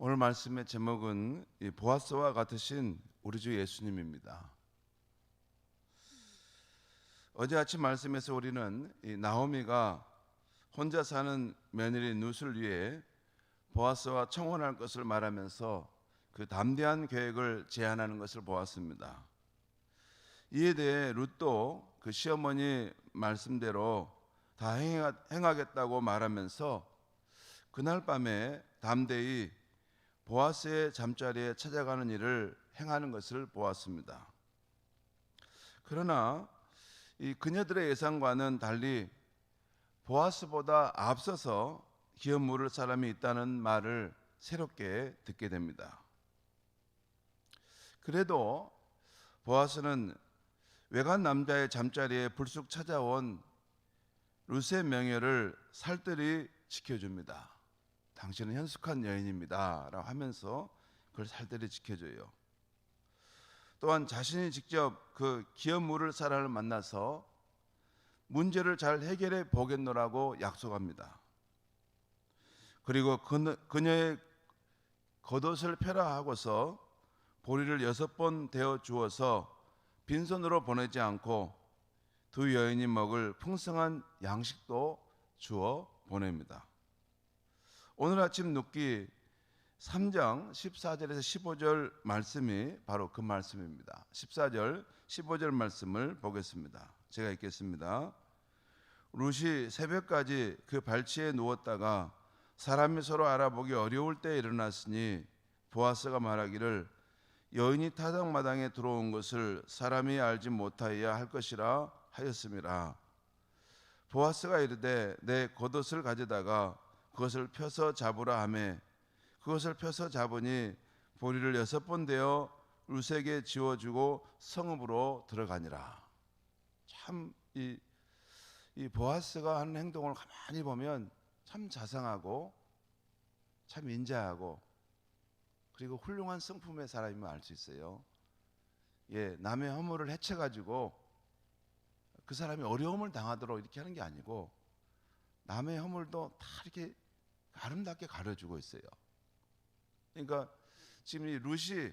오늘 말씀의 제목은 보아스와 같으신 우리 주 예수님입니다. 어제 아침 말씀에서 우리는 나오미가 혼자 사는 며느리 룻을 위해 보아스와 청혼할 것을 말하면서 그 담대한 계획을 제안하는 것을 보았습니다. 이에 대해 룻도 그 시어머니 말씀대로 다 행하겠다고 말하면서 그날 밤에 담대히 보아스의 잠자리에 찾아가는 일을 행하는 것을 보았습니다. 그러나 이 그녀들의 예상과는 달리 보아스보다 앞서서 기업 물을 사람이 있다는 말을 새롭게 듣게 됩니다. 그래도 보아스는 외간 남자의 잠자리에 불쑥 찾아온 룻의 명예를 살뜰히 지켜줍니다. 당신은 현숙한 여인입니다 라고 하면서 그걸 살뜰히 지켜줘요. 또한 자신이 직접 그 기업 물을 사람을 만나서 문제를 잘 해결해 보겠노라고 약속합니다. 그리고 그녀의 겉옷을 펴라 하고서 보리를 6번 데워 주어서 빈손으로 보내지 않고 두 여인이 먹을 풍성한 양식도 주어 보냅니다. 오늘 아침 눕기 3장 14절에서 15절 말씀이 바로 그 말씀입니다. 14절 15절 말씀을 보겠습니다. 제가 읽겠습니다. 룻이 새벽까지 그 발치에 누웠다가 사람이 서로 알아보기 어려울 때 일어났으니 보아스가 말하기를 여인이 타작마당에 들어온 것을 사람이 알지 못하여야 할 것이라 하였음이라. 보아스가 이르되 내 겉옷을 가져다가 그것을 펴서 잡으라 하매 그것을 펴서 잡으니 보리를 6번 되어 룻에게 지워주고 성읍으로 들어가니라. 참 이 보아스가 하는 행동을 가만히 보면 참 자상하고 참 인자하고 그리고 훌륭한 성품의 사람임을 알 수 있어요. 남의 허물을 해쳐가지고 그 사람이 어려움을 당하도록 이렇게 하는 게 아니고 남의 허물도 다 이렇게 아름답게 가려주고 있어요. 그러니까 지금 이 룻이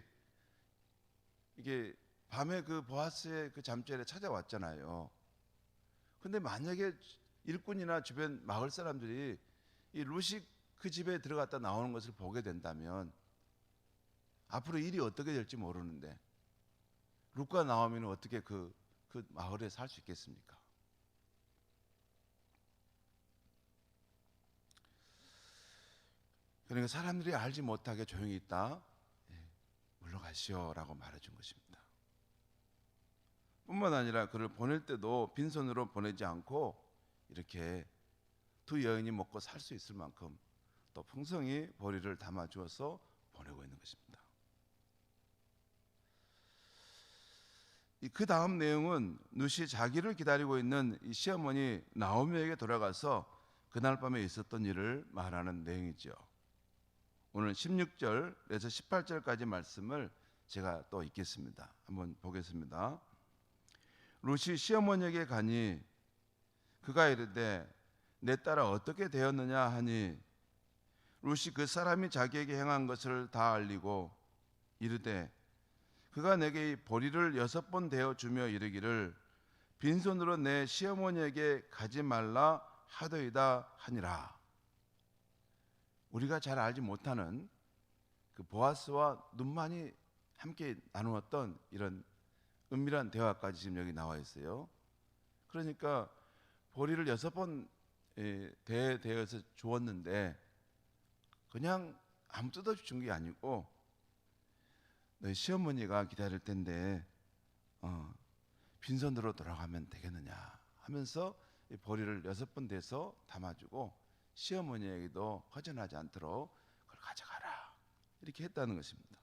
이게 밤에 그 보아스의 그 잠자리에 찾아왔잖아요. 근데 만약에 일꾼이나 주변 마을 사람들이 이 룻이 그 집에 들어갔다 나오는 것을 보게 된다면 앞으로 일이 어떻게 될지 모르는데 룻과 나오미는 어떻게 그 마을에 살 수 있겠습니까? 그러니까 사람들이 알지 못하게 조용히 있다 물러가시오라고 말해준 것입니다. 뿐만 아니라 그를 보낼 때도 빈손으로 보내지 않고 이렇게 두 여인이 먹고 살 수 있을 만큼 또 풍성히 보리를 담아 주어서 보내고 있는 것입니다. 그 다음 내용은 룻이 자기를 기다리고 있는 이 시어머니 나오미에게 돌아가서 그날 밤에 있었던 일을 말하는 내용이죠. 오늘 16절에서 18절까지 말씀을 제가 또 읽겠습니다. 한번 보겠습니다. 룻이 시어머니에게 가니 그가 이르되 내 딸아 어떻게 되었느냐 하니 룻이 그 사람이 자기에게 행한 것을 다 알리고 이르되 그가 내게 이 보리를 6번 데워 주며 이르기를 빈손으로 내 시어머니에게 가지 말라 하더이다 하니라. 우리가 잘 알지 못하는 그 보아스와 룻만이 함께 나누었던 이런 은밀한 대화까지 지금 여기 나와 있어요. 그러니까 보리를 6번 대여서 주었는데 그냥 아무 뜻 없이 준 게 아니고 너희 시어머니가 기다릴 텐데 빈손으로 돌아가면 되겠느냐 하면서 이 보리를 6번 대서 담아주고 시어머니에게도 허전하지 않도록 그걸 가져가라 이렇게 했다는 것입니다.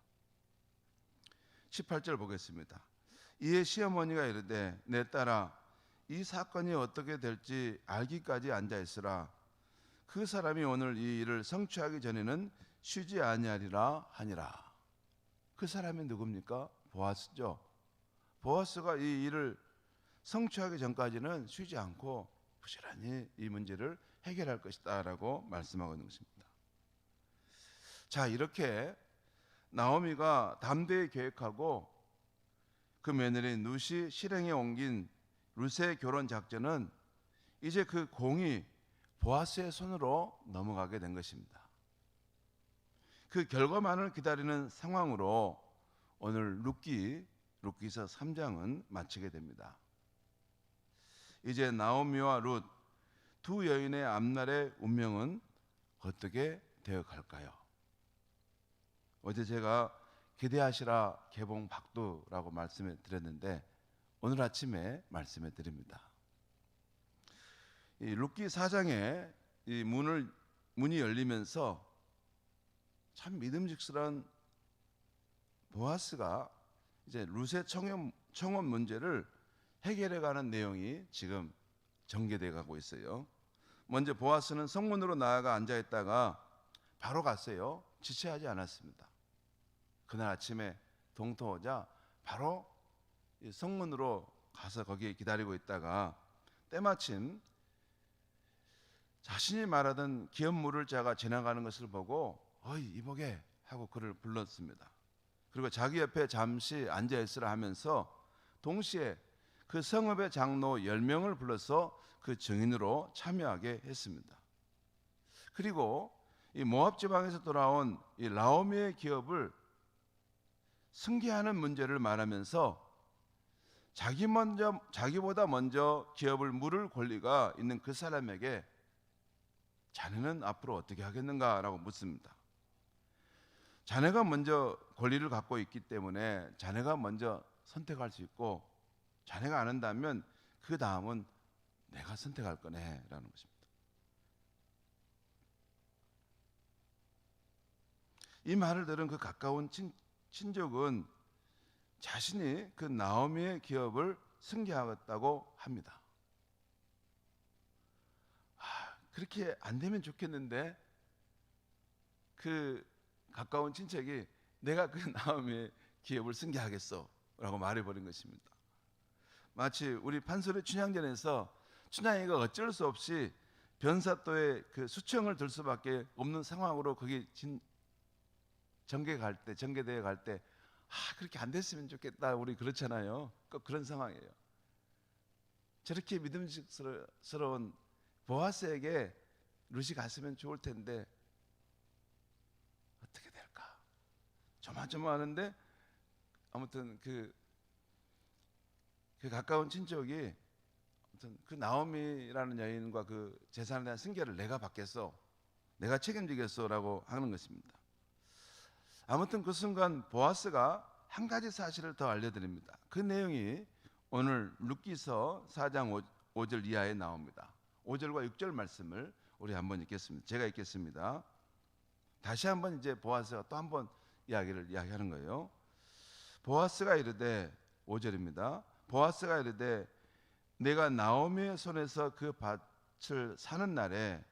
18절 보겠습니다. 이에 시어머니가 이르되 내 딸아 이 사건이 어떻게 될지 알기까지 앉아있으라. 그 사람이 오늘 이 일을 성취하기 전에는 쉬지 아니하리라 하니라. 그 사람이 누굽니까? 보아스죠. 보아스가 이 일을 성취하기 전까지는 쉬지 않고 부지런히 이 문제를 해결할 것이다 라고 말씀하고 있는 것입니다. 자, 이렇게 나오미가 담대히 계획하고 그 며느리 룻이 실행에 옮긴 룻의 결혼 작전은 이제 그 공이 보아스의 손으로 넘어가게 된 것입니다. 그 결과만을 기다리는 상황으로 오늘 룻기서 3장은 마치게 됩니다. 이제 나오미와 룻 두 여인의 앞날의 운명은 어떻게 되어 갈까요? 어제 제가 기대하시라 개봉 박두라고 말씀해 드렸는데 오늘 아침에 말씀해 드립니다. 이 룻기 4장에 이 문이 열리면서 참 믿음직스러운 보아스가 이제 룻의 청혼 문제를 해결해가는 내용이 지금 전개돼 가고 있어요. 먼저 보아스는 성문으로 나아가 앉아있다가 바로 갔어요. 지체하지 않았습니다. 그날 아침에 동토오자 바로 성문으로 가서 거기에 기다리고 있다가 때마침 자신이 말하던 기업 물을 자가 지나가는 것을 보고 어이 이보게 하고 그를 불렀습니다. 그리고 자기 옆에 잠시 앉아있으라 하면서 동시에 그 성읍의 장로 10명을 불러서 그 증인으로 참여하게 했습니다. 그리고 이 모압 지방에서 돌아온 이 나오미의 기업을 승계하는 문제를 말하면서 자기보다 먼저 기업을 물을 권리가 있는 그 사람에게 자네는 앞으로 어떻게 하겠는가라고 묻습니다. 자네가 먼저 권리를 갖고 있기 때문에 자네가 먼저 선택할 수 있고 자네가 안 한다면 그 다음은 내가 선택할 거네 라는 것입니다. 이 말을 들은 그 가까운 친족은 자신이 그 나오미의 기업을 승계하겠다고 합니다. 그렇게 안 되면 좋겠는데 그 가까운 친척이 내가 그 나오미의 기업을 승계하겠어 라고 말해버린 것입니다. 마치 우리 판소리 춘향전에서 춘향이가 어쩔 수 없이 변사또에 그 수청을 들 수밖에 없는 상황으로 거기 정계대회 갈 때 그렇게 안 됐으면 좋겠다 우리 그렇잖아요. 꼭 그런 상황이에요. 저렇게 믿음직스러운 보아스에게 룻이 갔으면 좋을 텐데 어떻게 될까? 조마조마하는데 아무튼 그 가까운 친족이 아무튼 그 나오미라는 여인과 그 재산에 대한 승계를 내가 받겠어, 내가 책임지겠어라고 하는 것입니다. 아무튼 그 순간 보아스가 한 가지 사실을 더 알려드립니다. 그 내용이 오늘 룻기서 4장 5절 이하에 나옵니다. 5절과 6절 말씀을 우리 한번 읽겠습니다. 제가 읽겠습니다. 다시 한번 이제 보아스가 또 한번 이야기하는 거예요. 보아스가 이르되 5절입니다. 보아스가 이르되 내가 나오미의 손에서 그 밭을 사는 날에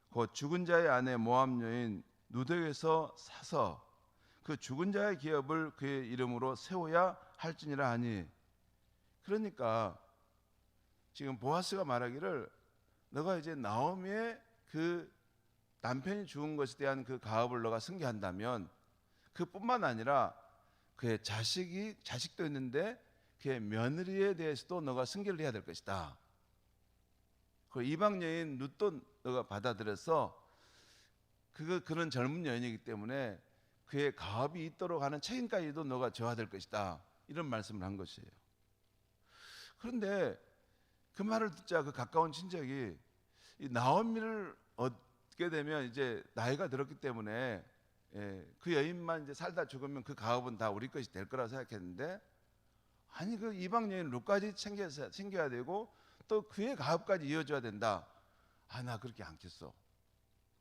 곧 죽은 자의 아내 모압 여인 누드에서 사서 그 죽은 자의 기업을 그의 이름으로 세워야 할지니라 하니. 그러니까 지금 보아스가 말하기를 너가 이제 나오미의 그 남편이 죽은 것에 대한 그 가업을 너가 승계한다면 그뿐만 아니라 그의 자식도 있는데 그의 며느리에 대해서도 너가 승계를 해야 될 것이다. 그 이방 여인 룻도 너가 받아들여서 그런 젊은 여인이기 때문에 그의 가업이 있도록 하는 책임까지도 너가 져야 될 것이다. 이런 말씀을 한 것이에요. 그런데 그 말을 듣자 그 가까운 친척이 이 나오미를 얻게 되면 이제 나이가 들었기 때문에 그 여인만 이제 살다 죽으면 그 가업은 다 우리 것이 될 거라고 생각했는데 아니 그 이방 여인 룻까지 챙겨야 되고 또 그의 가업까지 이어줘야 된다. 나 그렇게 않겠어.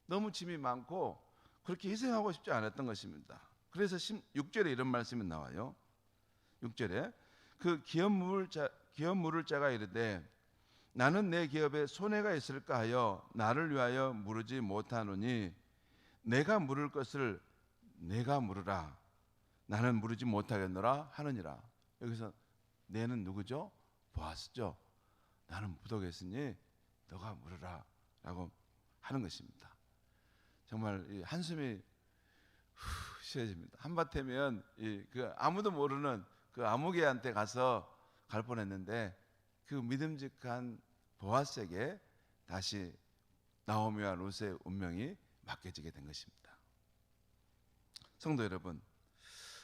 너무 짐이 많고 그렇게 희생하고 싶지 않았던 것입니다. 그래서 6절에 이런 말씀이 나와요. 6절에 그 기업 물을 자가 이르되 나는 내 기업에 손해가 있을까 하여 나를 위하여 물으지 못하노니 내가 물을 것을 내가 물으라. 나는 물으지 못하겠노라 하느니라. 여기서 내는 누구죠? 보아스죠. 나는 부족했으니 너가 물으라 라고 하는 것입니다. 정말 이 한숨이 쉬워집니다. 한바태면 그 아무도 모르는 그 아무개한테 가서 갈 뻔했는데 그 믿음직한 보아스에게 다시 나오미와 룻의 운명이 맡겨지게 된 것입니다. 성도 여러분,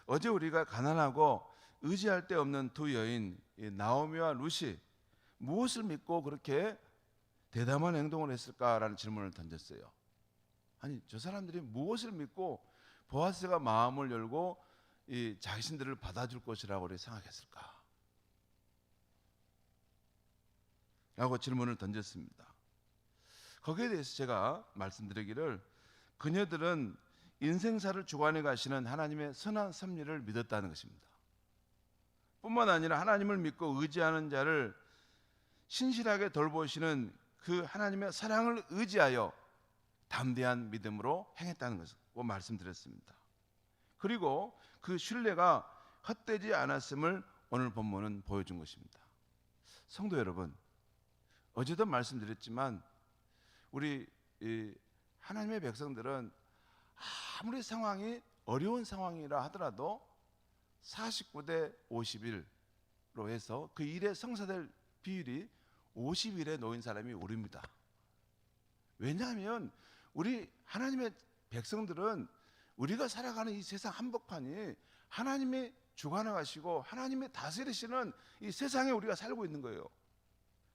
어제 우리가 가난하고 의지할 데 없는 두 여인 나오미와 룻이 무엇을 믿고 그렇게 대담한 행동을 했을까라는 질문을 던졌어요. 아니, 저 사람들이 무엇을 믿고 보아스가 마음을 열고 이 자신들을 받아줄 것이라고 그렇게 생각했을까? 라고 질문을 던졌습니다. 거기에 대해서 제가 말씀드리기를, 그녀들은 인생사를 주관해 가시는 하나님의 선한 섭리를 믿었다는 것입니다. 뿐만 아니라 하나님을 믿고 의지하는 자를 신실하게 돌보시는 그 하나님의 사랑을 의지하여 담대한 믿음으로 행했다는 것을 말씀드렸습니다. 그리고 그 신뢰가 헛되지 않았음을 오늘 본문은 보여준 것입니다. 성도 여러분, 어제도 말씀드렸지만 우리 하나님의 백성들은 아무리 상황이 어려운 상황이라 하더라도 49대 51로 해서 그 일에 성사될 비율이 50일에 놓인 사람이 우리입니다. 왜냐하면 우리 하나님의 백성들은 우리가 살아가는 이 세상 한복판이 하나님이 주관하시고 하나님이 다스리시는 이 세상에 우리가 살고 있는 거예요.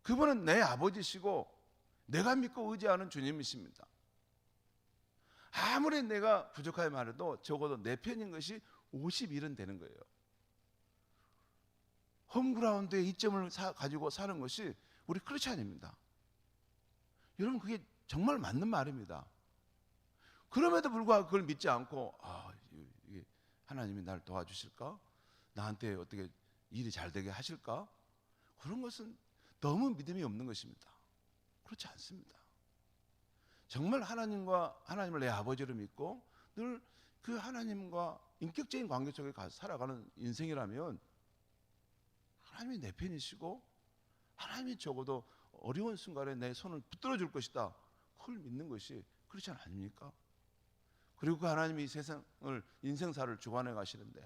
그분은 내 아버지시고 내가 믿고 의지하는 주님이십니다. 아무리 내가 부족하게 말해도 적어도 내 편인 것이 50일은 되는 거예요. 홈그라운드에 이점을 가지고 사는 것이 우리 크리스찬입니다. 여러분, 그게 정말 맞는 말입니다. 그럼에도 불구하고 그걸 믿지 않고 하나님이 날 도와주실까? 나한테 어떻게 일이 잘 되게 하실까? 그런 것은 너무 믿음이 없는 것입니다. 그렇지 않습니다. 정말 하나님을 내 아버지로 믿고 늘 그 하나님과 인격적인 관계 속에 살아가는 인생이라면 하나님이 내 편이시고 하나님이 적어도 어려운 순간에 내 손을 붙들어 줄 것이다, 그걸 믿는 것이 크리스찬 아닙니까? 그리고 그 하나님이 이 세상을, 인생사를 주관해 가시는데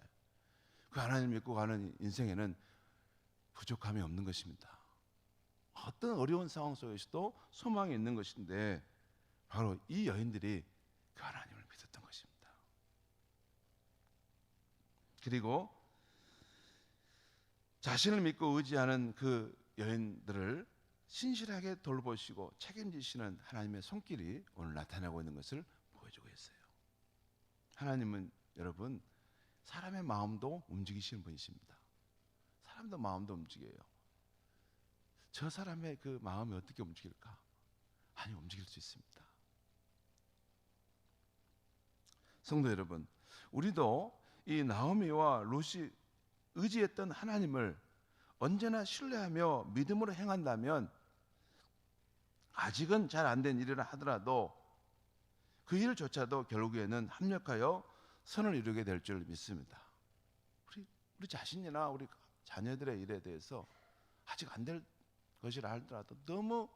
그 하나님 믿고 가는 인생에는 부족함이 없는 것입니다. 어떤 어려운 상황 속에서도 소망이 있는 것인데 바로 이 여인들이 그 하나님을 믿었던 것입니다. 그리고 자신을 믿고 의지하는 그 여인들을 신실하게 돌보시고 책임지시는 하나님의 손길이 오늘 나타나고 있는 것을 보여주고 있어요. 하나님은 여러분 사람의 마음도 움직이시는 분이십니다. 사람도 마음도 움직여요. 저 사람의 그 마음이 어떻게 움직일까? 아니, 움직일 수 있습니다. 성도 여러분, 우리도 이 나오미와 룻이 의지했던 하나님을 언제나 신뢰하며 믿음으로 행한다면 아직은 잘 안 된 일이라 하더라도 그 일조차도 결국에는 합력하여 선을 이루게 될 줄 믿습니다. 우리 자신이나 우리 자녀들의 일에 대해서 아직 안 될 것이라 하더라도 너무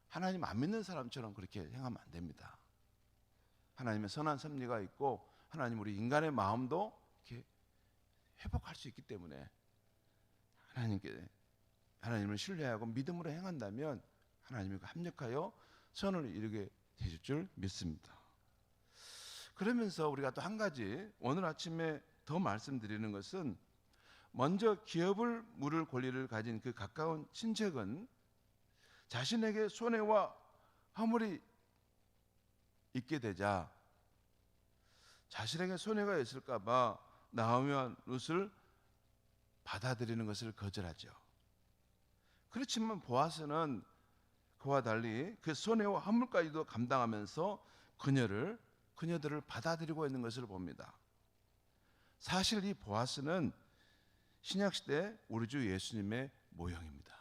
하나님 안 믿는 사람처럼 그렇게 행하면 안 됩니다. 하나님의 선한 섭리가 있고 하나님 우리 인간의 마음도 이렇게 회복할 수 있기 때문에 하나님을 신뢰하고 믿음으로 행한다면 하나님이 합력하여 선을 이루게 되실 줄 믿습니다. 그러면서 우리가 또 한 가지 오늘 아침에 더 말씀드리는 것은, 먼저 기업을 물을 권리를 가진 그 가까운 친척은 자신에게 손해와 화물이 있게 되자 자신에게 손해가 있을까 봐 나오미와 룻을 받아들이는 것을 거절하죠. 그렇지만 보아스는 그와 달리 그 손해와 화물까지도 감당하면서 그녀들을 받아들이고 있는 것을 봅니다. 사실 이 보아스는 신약시대 우리 주 예수님의 모형입니다.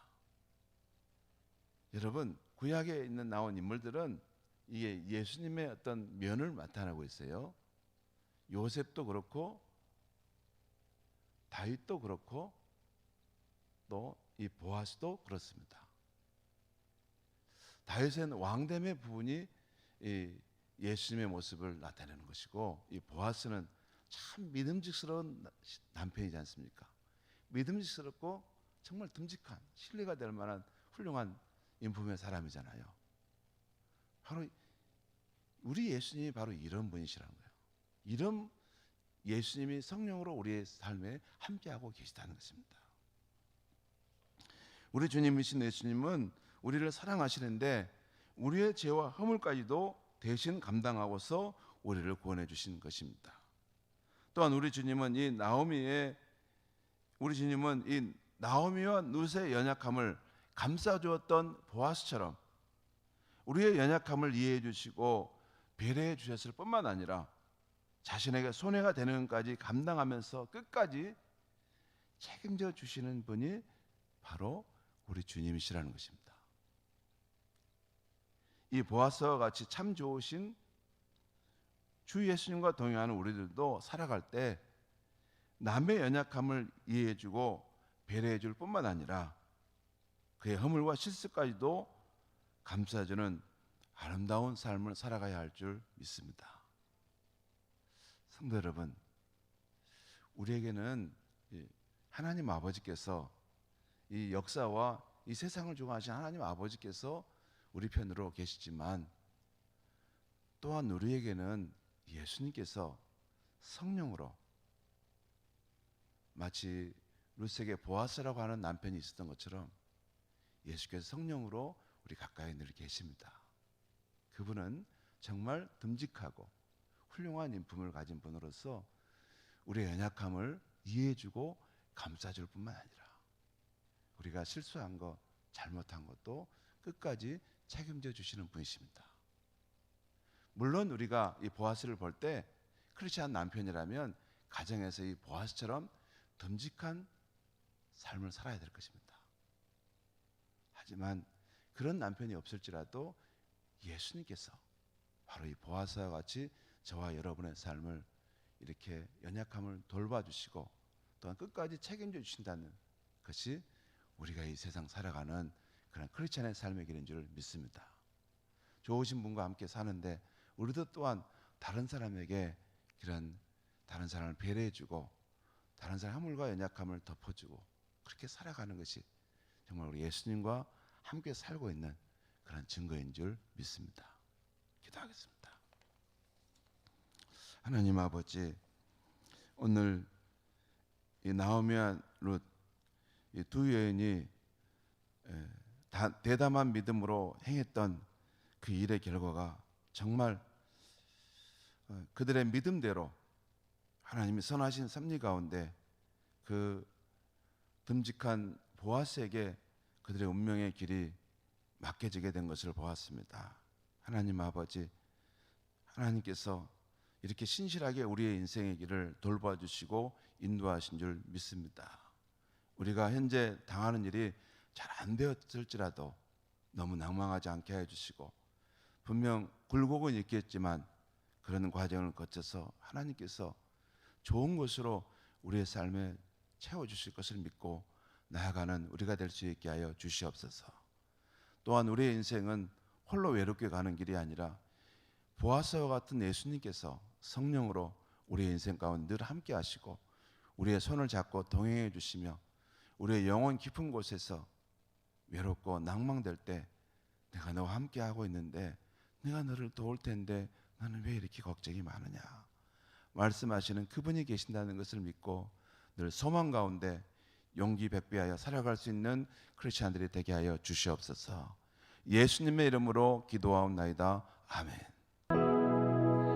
여러분, 구약에 나온 인물들은 이게 예수님의 어떤 면을 나타나고 있어요. 요셉도 그렇고 다윗도 그렇고 또 이 보아스도 그렇습니다. 다윗은 왕됨의 부분이 예수님의 모습을 나타내는 것이고, 이 보아스는 참 믿음직스러운 남편이지 않습니까? 믿음직스럽고 정말 듬직한, 신뢰가 될 만한 훌륭한 인품의 사람이잖아요. 바로 우리 예수님이 바로 이런 분이시라는 거예요. 이런 예수님이 성령으로 우리의 삶에 함께하고 계시다는 것입니다. 우리 주님이신 예수님은 우리를 사랑하시는데 우리의 죄와 허물까지도 대신 감당하고서 우리를 구원해 주신 것입니다. 또한 우리 주님은 이 나오미와 룻의 연약함을 감싸 주었던 보아스처럼 우리의 연약함을 이해해 주시고 배려해 주셨을 뿐만 아니라 자신에게 손해가 되는 것까지 감당하면서 끝까지 책임져 주시는 분이 바로 우리 주님이시라는 것입니다. 이 보아스와 같이 참 좋으신 주 예수님과 동행하는 우리들도 살아갈 때 남의 연약함을 이해해 주고 배려해 줄 뿐만 아니라 그의 허물과 실수까지도 감싸주는 아름다운 삶을 살아가야 할 줄 믿습니다. 성도 여러분, 우리에게는 하나님 아버지께서 이 역사와 이 세상을 주관하신 하나님 아버지께서 우리 편으로 계시지만 또한 우리에게는 예수님께서 성령으로 마치 룻에게 보아스라고 하는 남편이 있었던 것처럼 예수께서 성령으로 우리 가까이 늘 계십니다. 그분은 정말 듬직하고 훌륭한 인품을 가진 분으로서 우리의 연약함을 이해해주고 감싸줄 뿐만 아니라 우리가 실수한 것, 잘못한 것도 끝까지 책임져 주시는 분이십니다. 물론 우리가 이 보아스를 볼 때 크리스찬 남편이라면 가정에서 이 보아스처럼 듬직한 삶을 살아야 될 것입니다. 하지만 그런 남편이 없을지라도 예수님께서 바로 이 보아스와 같이 저와 여러분의 삶을 이렇게 연약함을 돌봐주시고 또한 끝까지 책임져 주신다는 것이 우리가 이 세상 살아가는 그런 크리스찬의 삶의 길인 줄 믿습니다. 좋으신 분과 함께 사는데 우리도 또한 다른 사람에게 그런 다른 사람을 배려해주고 다른 사람의 허물과 연약함을 덮어주고 그렇게 살아가는 것이 정말 우리 예수님과 함께 살고 있는 그런 증거인 줄 믿습니다. 기도하겠습니다. 하나님 아버지, 오늘 이 나오미와 룻 이 두 여인이 대담한 믿음으로 행했던 그 일의 결과가 정말 그들의 믿음대로 하나님이 선하신 섭리 가운데 그 듬직한 보아스에게 그들의 운명의 길이 맡겨지게 된 것을 보았습니다. 하나님 아버지, 하나님께서 이렇게 신실하게 우리의 인생의 길을 돌봐주시고 인도하신 줄 믿습니다. 우리가 현재 당하는 일이 잘 안 되었을지라도 너무 낭망하지 않게 해주시고 분명 굴곡은 있겠지만 그런 과정을 거쳐서 하나님께서 좋은 것으로 우리의 삶에 채워주실 것을 믿고 나아가는 우리가 될 수 있게 하여 주시옵소서. 또한 우리의 인생은 홀로 외롭게 가는 길이 아니라 보아스와 같은 예수님께서 성령으로 우리의 인생 가운데 늘 함께 하시고 우리의 손을 잡고 동행해 주시며 우리의 영혼 깊은 곳에서 외롭고 낭망될 때 내가 너와 함께 하고 있는데 내가 너를 도울 텐데 나는 왜 이렇게 걱정이 많으냐 말씀하시는 그분이 계신다는 것을 믿고 늘 소망 가운데 용기 백배하여 살아갈 수 있는 크리스찬들이 되게 하여 주시옵소서. 예수님의 이름으로 기도하옵나이다. 아멘.